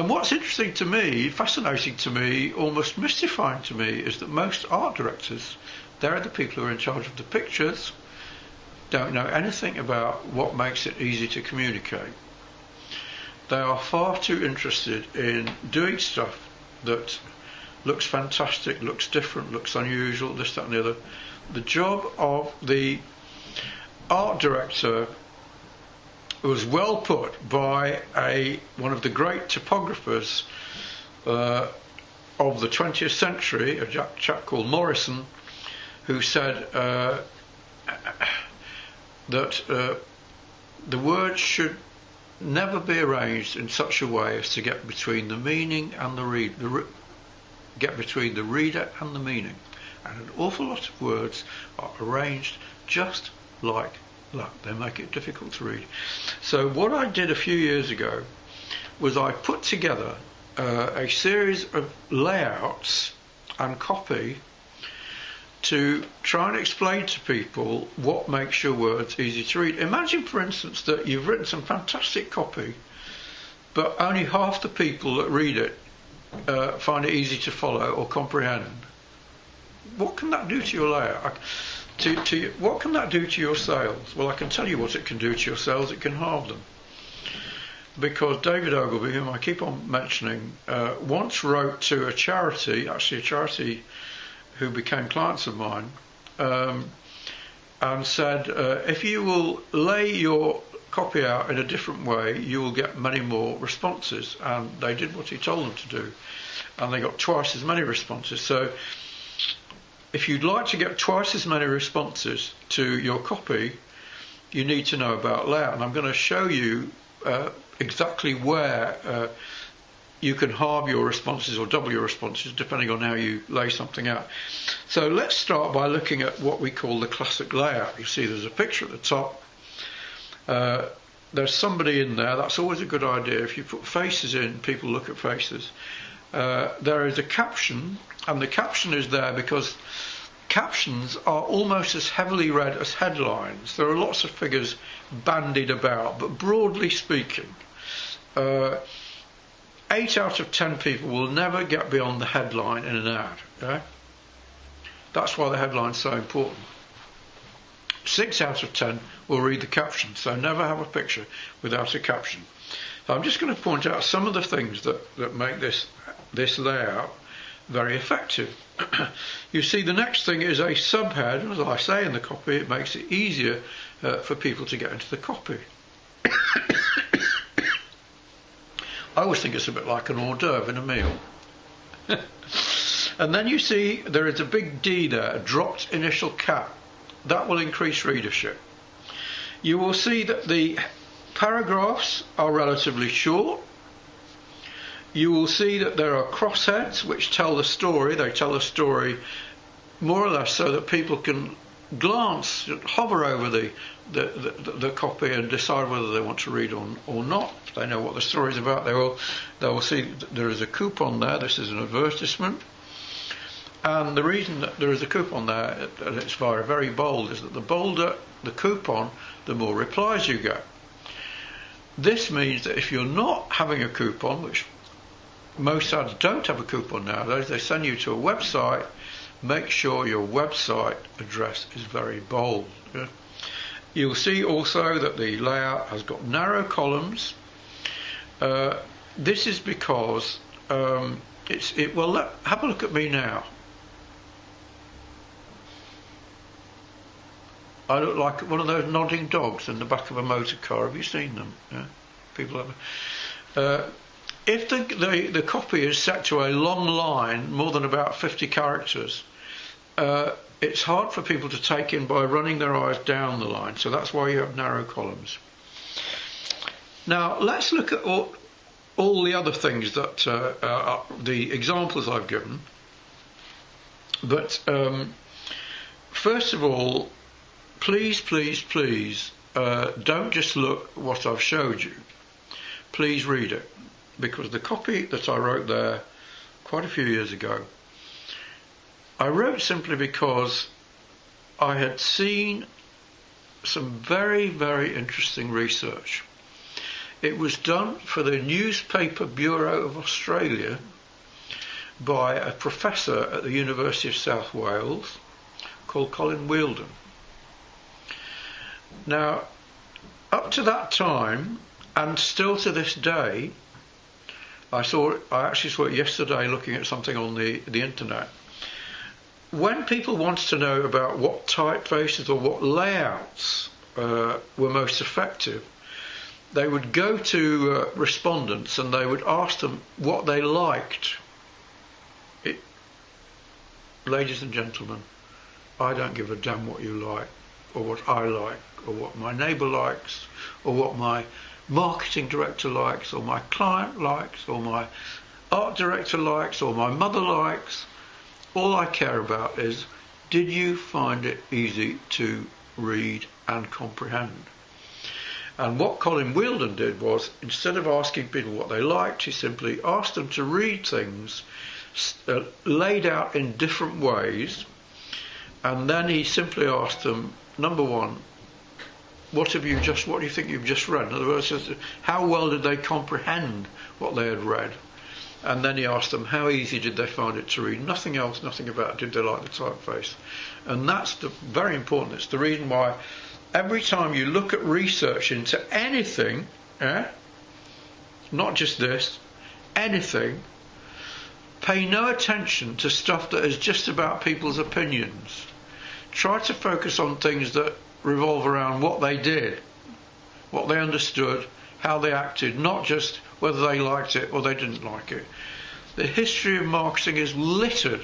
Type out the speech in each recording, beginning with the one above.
And what's interesting to me, fascinating to me, almost mystifying to me, is that most art directors, they're the people who are in charge of the pictures, don't know anything about what makes it easy to communicate. They are far too interested in doing stuff that looks fantastic, looks different, looks unusual, this, that and the other. The job of the art director was well put by one of the great typographers of the 20th century, a chap called Morrison, who said that the words should never be arranged in such a way as to get between the meaning and get between the reader and the meaning. And an awful lot of words are arranged just like that. They make it difficult to read. So what I did a few years ago was I put together a series of layouts and copy to try and explain to people what makes your words easy to read. Imagine, for instance, that you've written some fantastic copy, but only half the people that read it find it easy to follow or comprehend. What can that do to your layout? What can that do to your sales? Well, I can tell you what it can do to your sales. It can halve them. Because David Ogilvy, whom I keep on mentioning, once wrote to a charity, actually a charity who became clients of mine, and said, if you will lay your copy out in a different way, you will get many more responses. And they did what he told them to do, and they got twice as many responses. So if you'd like to get twice as many responses to your copy, you need to know about layout. And I'm going to show you exactly where you can halve your responses or double your responses depending on how you lay something out. So let's start by looking at what we call the classic layout. You see there's a picture at the top. There's somebody in there. That's always a good idea. If you put faces in, people look at faces. There is a caption, and the caption is there because captions are almost as heavily read as headlines. There are lots of figures bandied about, but broadly speaking, 8 out of 10 people will never get beyond the headline in an ad. Okay? That's why the headline's so important. 6 out of 10 will read the caption, so never have a picture without a caption. So I'm just going to point out some of the things that make this layout very effective. You see, the next thing is a subhead. As I say in the copy, it makes it easier for people to get into the copy. I always think it's a bit like an hors d'oeuvre in a meal. And then you see there is a big D there, a dropped initial cap. That will increase readership. You will see that the paragraphs are relatively short. You will see that there are crossheads which tell the story. They tell the story more or less so that people can glance, hover over the copy and decide whether they want to read or not. If they know what the story is about, they will see that there is a coupon there. This is an advertisement. And the reason that there is a coupon there, and it's very, very bold, is that the bolder the coupon, the more replies you get. This means that if you're not having a coupon, which most ads don't have a coupon nowadays, they send you to a website, make sure your website address is very bold. Yeah? You'll see also that the layout has got narrow columns. This is because have a look at me now. I look like one of those nodding dogs in the back of a motor car. Have you seen them? Yeah? People have. If the copy is set to a long line, more than about 50 characters, it's hard for people to take in by running their eyes down the line. So that's why you have narrow columns. Now let's look at all the other things that are the examples I've given. But first of all, please don't just look what I've showed you. Please read it, because the copy that I wrote there quite a few years ago, I wrote simply because I had seen some very, very interesting research. It was done for the Newspaper Bureau of Australia by a professor at the University of South Wales called Colin Wheeldon. Now, up to that time, and still to this day, I actually saw it yesterday looking at something on the internet. When people wanted to know about what typefaces or what layouts were most effective, they would go to respondents and they would ask them what they liked. Ladies and gentlemen, I don't give a damn what you like, or what I like, or what my neighbour likes, or what my marketing director likes, or my client likes, or my art director likes, or my mother likes. All I care about is, did you find it easy to read and comprehend? And what Colin Wheeldon did was, instead of asking people what they liked, he simply asked them to read things laid out in different ways, and then he simply asked them, number one, what do you think you've just read? In other words, how well did they comprehend what they had read? And then he asked them, how easy did they find it to read? Nothing else, nothing about it. Did they like the typeface? And that's very important. It's the reason why every time you look at research into anything, not just this, anything, pay no attention to stuff that is just about people's opinions. Try to focus on things that revolve around what they did, what they understood, how they acted, not just whether they liked it or they didn't like it. The history of marketing is littered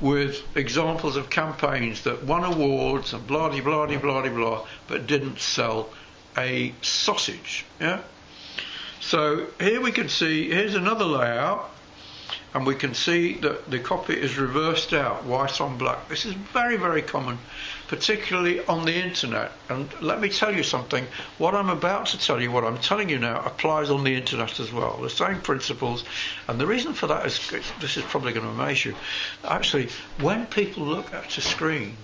with examples of campaigns that won awards and blah de blah de blah de blah, but didn't sell a sausage. Yeah. So here we can see, here's another layout, and we can see that the copy is reversed out, white on black. This is very, very common, particularly on the internet. And let me tell you something, what I'm about to tell you, what I'm telling you now, applies on the internet as well. The same principles, and the reason for that is, this is probably going to amaze you, actually, when people look at a screen,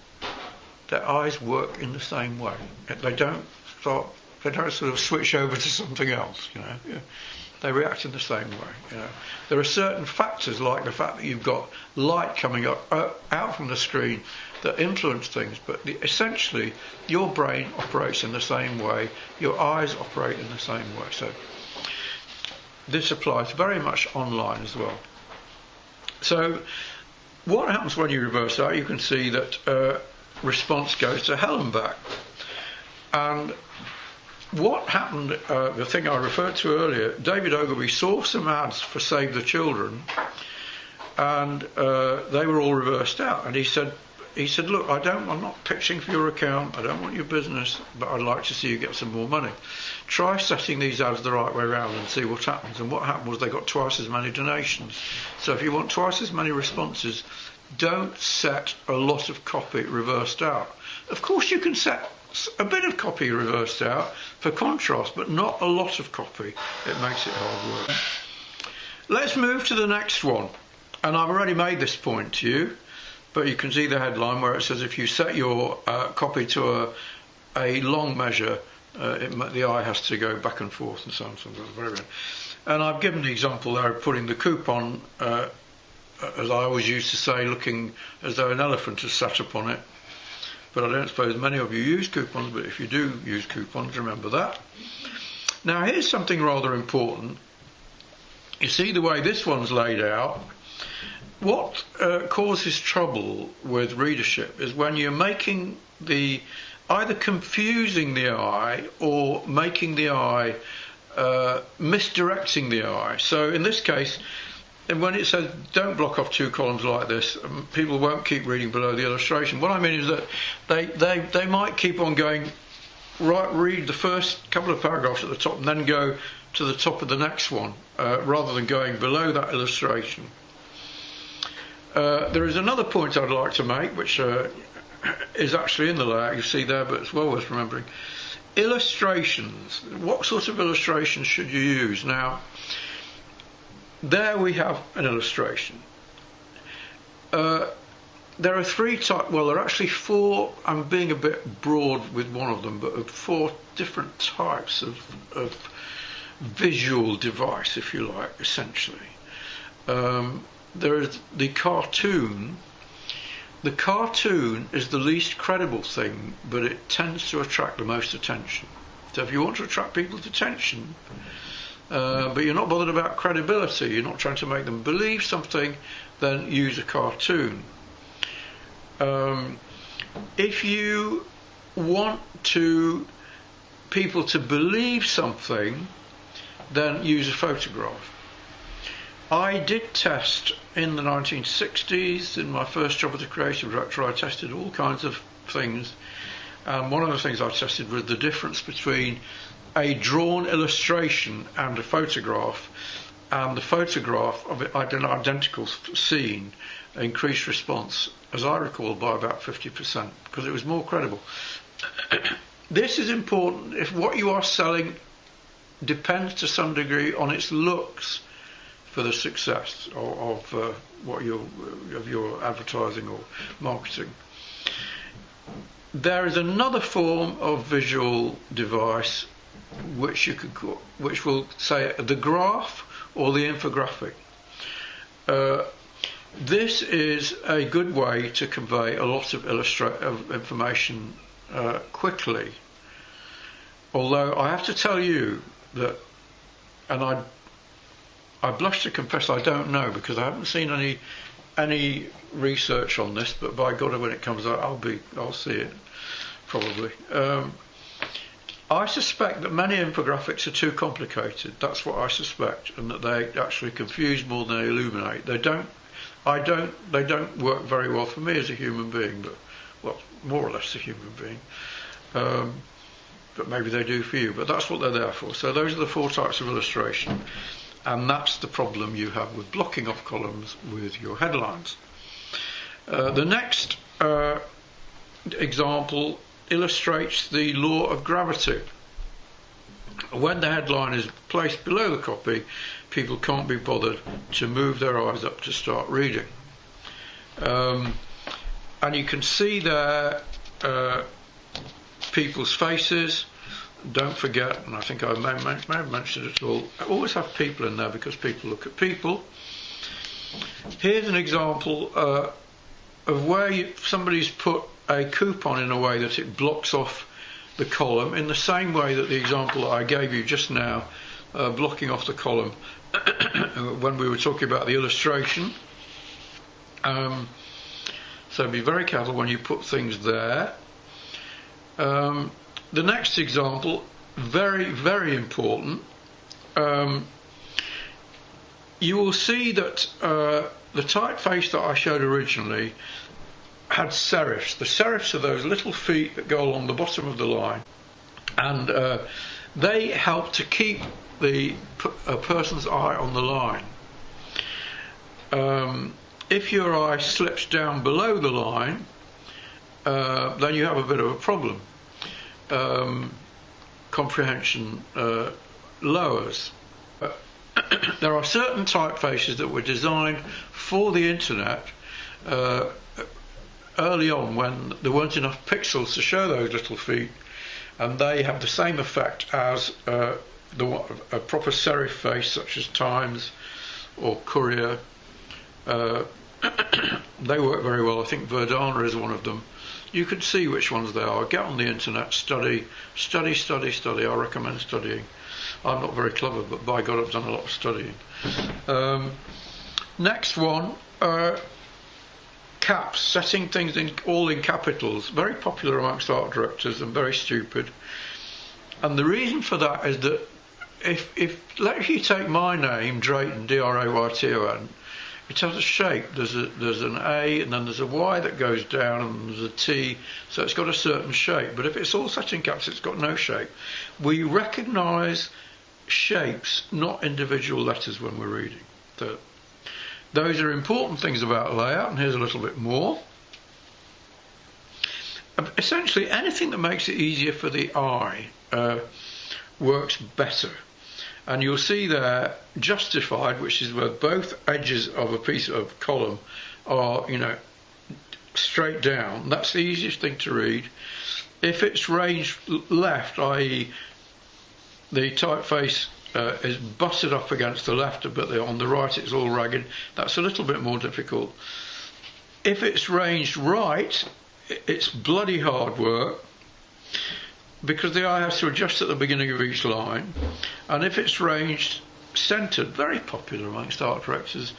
their eyes work in the same way. They don't sort of switch over to something else, you know. Yeah. They react in the same way. You know. There are certain factors, like the fact that you've got light coming out from the screen, that influence things, but essentially your brain operates in the same way, your eyes operate in the same way. So this applies very much online as well. So what happens when you reverse out? You can see that response goes to hell and back. And what happened, the thing I referred to earlier, David Ogilvy saw some ads for Save the Children, and they were all reversed out. And he said, look, I'm not pitching for your account, I don't want your business, but I'd like to see you get some more money. Try setting these ads the right way around and see what happens. And what happened was they got twice as many donations. So if you want twice as many responses, don't set a lot of copy reversed out. Of course you can set a bit of copy reversed out for contrast, but not a lot of copy. It makes it hard work. Let's move to the next one. And I've already made this point to you, but you can see the headline where it says if you set your copy to a long measure, the eye has to go back and forth and so on. And I've given the example there of putting the coupon, as I always used to say, looking as though an elephant has sat upon it. But I don't suppose many of you use coupons, but if you do use coupons, remember that. Now here's something rather important. You see the way this one's laid out. What causes trouble with readership is when you're making either confusing the eye or making the eye, misdirecting the eye. So in this case, and when it says don't block off two columns like this, people won't keep reading below the illustration. What I mean is that they might keep on going, read the first couple of paragraphs at the top and then go to the top of the next one, rather than going below that illustration. There is another point I'd like to make, which is actually in the layout, you see there, but it's well worth remembering. Illustrations. What sort of illustrations should you use? Now, there we have an illustration. There are three types, well, there are actually four, I'm being a bit broad with one of them, but four different types of visual device, if you like, essentially. There is the cartoon. The cartoon is the least credible thing, but it tends to attract the most attention. So if you want to attract people's attention, but you're not bothered about credibility, you're not trying to make them believe something, then use a cartoon. If you want people to believe something, then use a photograph. I did test in the 1960s, in my first job as a creative director. I tested all kinds of things, and one of the things I tested was the difference between a drawn illustration and a photograph, and the photograph of an identical scene increased response, as I recall, by about 50%, because it was more credible. This is important if what you are selling depends to some degree on its looks for the success of your advertising or marketing. There is another form of visual device which will say the graph or the infographic. This is a good way to convey a lot of information quickly. Although I have to tell you that, and I blush to confess I don't know, because I haven't seen any research on this, but by God, when it comes out, I'll see it probably. I suspect that many infographics are too complicated. That's what I suspect, and that they actually confuse more than they illuminate. They don't work very well for me as a human being, but well, more or less a human being. But maybe they do for you. But that's what they're there for. So those are the 4 types of illustration. And that's the problem you have with blocking off columns with your headlines. The next example illustrates the law of gravity. When the headline is placed below the copy, people can't be bothered to move their eyes up to start reading. And you can see there people's faces. Don't forget, and I think I may have mentioned it all, I always have people in there because people look at people. Here's an example of where somebody's put a coupon in a way that it blocks off the column, in the same way that the example I gave you just now, blocking off the column when we were talking about the illustration. So be very careful when you put things there. The next example, very, very important. You will see that the typeface that I showed originally had serifs. The serifs are those little feet that go along the bottom of the line, and they help to keep a person's eye on the line. If your eye slips down below the line, then you have a bit of a problem. Comprehension lowers. There are certain typefaces that were designed for the internet early on, when there weren't enough pixels to show those little feet, and they have the same effect as a proper serif face, such as Times or Courier. They work very well. I think Verdana is one of them. You can see which ones they are. Get on the internet, study. I recommend studying. I'm not very clever, but by God, I've done a lot of studying. Next one, caps, setting things all in capitals. Very popular amongst art directors and very stupid. And the reason for that is that if let you take my name, Drayton, Drayton, it has a shape. There's an A, and then there's a Y that goes down, and there's a T, so it's got a certain shape. But if it's all set in caps, it's got no shape. We recognise shapes, not individual letters, when we're reading. So those are important things about layout, and here's a little bit more. Essentially, anything that makes it easier for the eye works better. And you'll see there justified, which is where both edges of a piece of column are, straight down. That's the easiest thing to read. If it's ranged left, i.e. the typeface is busted up against the left a bit, on the right it's all ragged. That's a little bit more difficult. If it's ranged right, it's bloody hard work, because the eye has to adjust at the beginning of each line. And if it's ranged centred, very popular amongst art directors,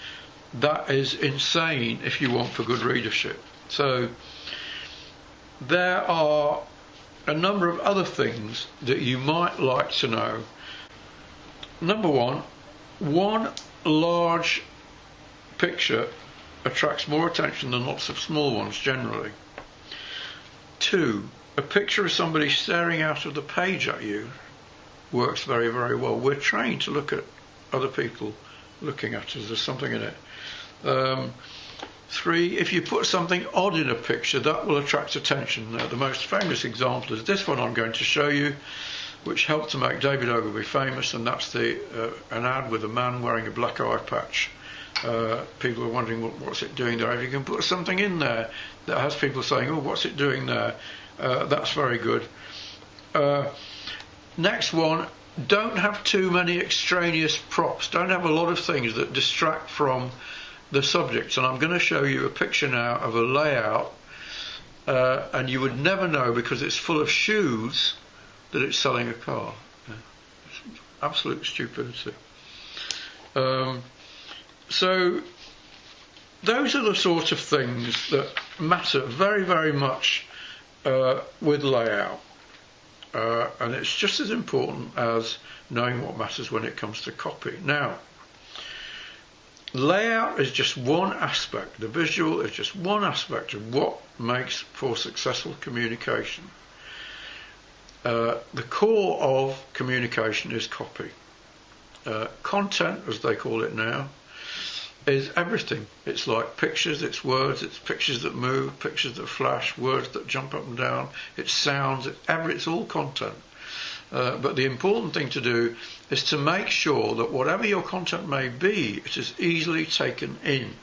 that is insane if you want for good readership. So there are a number of other things that you might like to know. Number one large picture attracts more attention than lots of small ones generally. 2, a picture of somebody staring out of the page at you works very, very well. We're trained to look at other people looking at us. There's something in it. 3, if you put something odd in a picture, that will attract attention. Now, the most famous example is this one I'm going to show you, which helped to make David Ogilvy famous, and that's an ad with a man wearing a black eye patch. People are wondering, what's it doing there? If you can put something in there that has people saying, oh, what's it doing there? That's very good. Next one, don't have too many extraneous props. Don't have a lot of things that distract from the subject. And I'm going to show you a picture now of a layout, and you would never know, because it's full of shoes, that it's selling a car. It's absolute stupidity. So those are the sort of things that matter very, very much with layout. And it's just as important as knowing what matters when it comes to copy. Now, layout is just one aspect. The visual is just one aspect of what makes for successful communication. The core of communication is copy. Content, as they call it now, is everything. It's like pictures, it's words, it's pictures that move, pictures that flash, words that jump up and down, it's sounds, it's all content. But the important thing to do is to make sure that whatever your content may be, it is easily taken in.